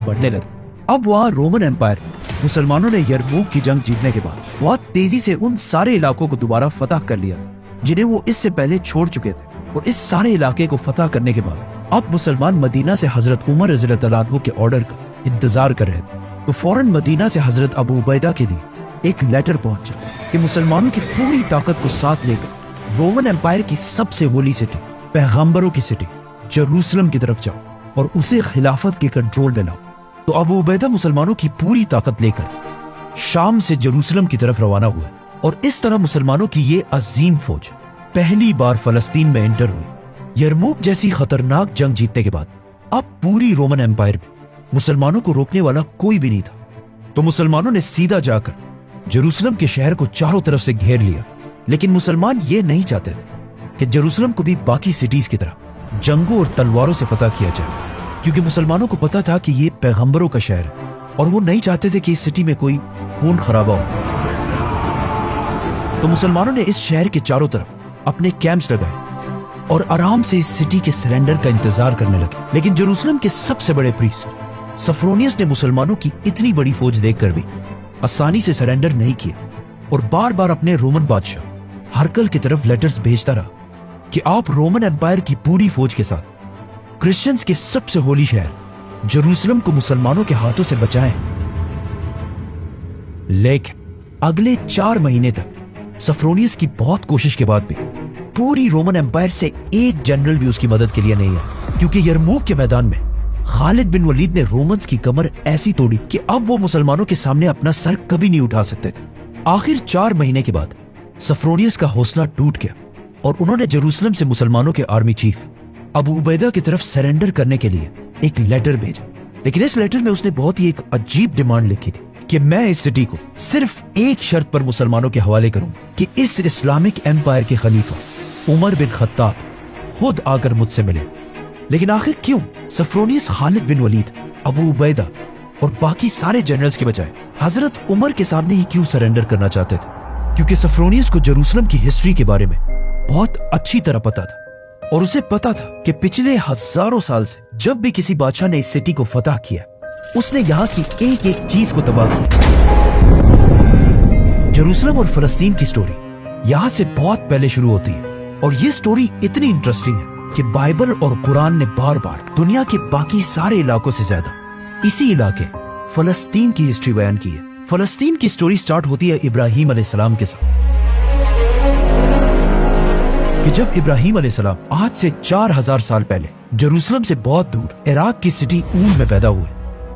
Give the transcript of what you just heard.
बढ़ने लगे। अब वहाँ रोमन एम्पायर मुसलमानों ने यरमूक की जंग जीतने के बाद बहुत तेजी से उन सारे इलाकों को दोबारा फतह कर लिया था जिन्हें वो इससे पहले छोड़ चुके थे। और इस सारे इलाके को फतह करने के बाद अब मुसलमान मदीना से हजरत उमर रज़ियल्लाहु अन्हु के ऑर्डर का इंतजार कर रहे थे। तो फौरन मदीना से हजरत अबू उबैदा के लिए एक लेटर पहुंचा कि मुसलमानों की पूरी ताकत को साथ लेकर रोमन एम्पायर की सबसे होली सिटी, पैगंबरों की सिटी जेरूसलम की तरफ जाओ और उसे खिलाफत के कंट्रोल में लाओ। तो अबू उबैदा मुसलमानों की पूरी ताकत लेकर शाम से जेरूसलम की तरफ रवाना हुआ और इस तरह मुसलमानों की ये अजीम फौज पहली बार फलस्तीन में एंटर हुई। यरमूक जैसी खतरनाक जंग जीतने के बाद अब पूरी रोमन एम्पायर में मुसलमानों को रोकने वाला कोई भी नहीं था। तो मुसलमानों ने सीधा जाकर जेरूसलम के शहर को चारों तरफ से घेर लिया। लेकिन मुसलमान ये नहीं चाहते थे कि जेरूसलम को भी बाकी सिटीज की तरह जंगों और तलवारों से फतह किया जाए, क्योंकि मुसलमानों को पता था कि ये पैगंबरों का शहर है और वो नहीं चाहते थे कि इस सिटी में कोई खून खराबा हो। तो मुसलमानों ने इस शहर के चारों तरफ अपने कैंप्स लगाए और आराम से इस सिटी के सरेंडर का इंतजार करने लगे। लेकिन जेरूसलम के सबसे बड़े प्रीस्ट सफरोनियस ने मुसलमानों की इतनी बड़ी फौज देखकर भी आसानी से सरेंडर नहीं किया और बार बार अपने रोमन बादशाह हरकल की तरफ लेटर्स भेजता रहा कि आप रोमन एम्पायर की पूरी फौज के साथ क्रिश्चियंस के सबसे होली शहर जेरूसलम को मुसलमानों के हाथों से बचाएं। लेकिन अगले 4 महीने तक सफरोनियस की बहुत कोशिश के बाद भी पूरी रोमन एम्पायर से एक जनरल भी उसकी मदद के लिए नहीं आया, क्योंकि यरमूक के मैदान में खालिद बिन वलीद ने रोमन्स की कमर ऐसी तोड़ी कि अब वो मुसलमानों के सामने अपना सर कभी नहीं उठा सकते थे। आखिर 4 महीने के बाद सफरोनियस का हौसला टूट गया और उन्होंने जेरूसलम से मुसलमानों के आर्मी चीफ अबू उबैदा की तरफ सरेंडर करने के लिए एक लेटर भेजा। लेकिन इस लेटर में उसने बहुत ही एक अजीब डिमांड लिखी थी कि मैं इस सिटी को सिर्फ एक शर्त पर मुसलमानों के हवाले करूंगा कि इस इस्लामिक एम्पायर के खलीफा उमर बिन खत्ताब खुद आकर मुझसे मिले। लेकिन आखिर क्यों सफरोनियस खालिद बिन वलीद, अबू उबैदा और बाकी सारे जनरल्स के बजाय हजरत उमर के सामने ही क्यों सरेंडर करना चाहते थे? क्योंकि सफरोनियस को जेरूसलम की हिस्ट्री के बारे में बहुत अच्छी तरह पता था और उसे पता था कि पिछले हजारों साल से जब भी किसी बादशाह ने इस सिटी को फतह किया उसने यहाँ की एक एक चीज को तबाह किया। जेरूसलम और फलस्तीन की स्टोरी यहाँ से बहुत पहले शुरू होती है और ये स्टोरी इतनी इंटरेस्टिंग है कि बाइबल और कुरान ने बार बार दुनिया के बाकी सारे इलाकों से ज्यादा इसी इलाके फलस्तीन की हिस्ट्री बयान की है। फलस्तीन की स्टोरी स्टार्ट होती है इब्राहिम अलैहिस्सलाम के साथ कि जब इब्राहिम अलैहिस्सलाम आज से 4000 साल पहले जेरूसलम से बहुत दूर इराक की सिटी ऊल में पैदा हुए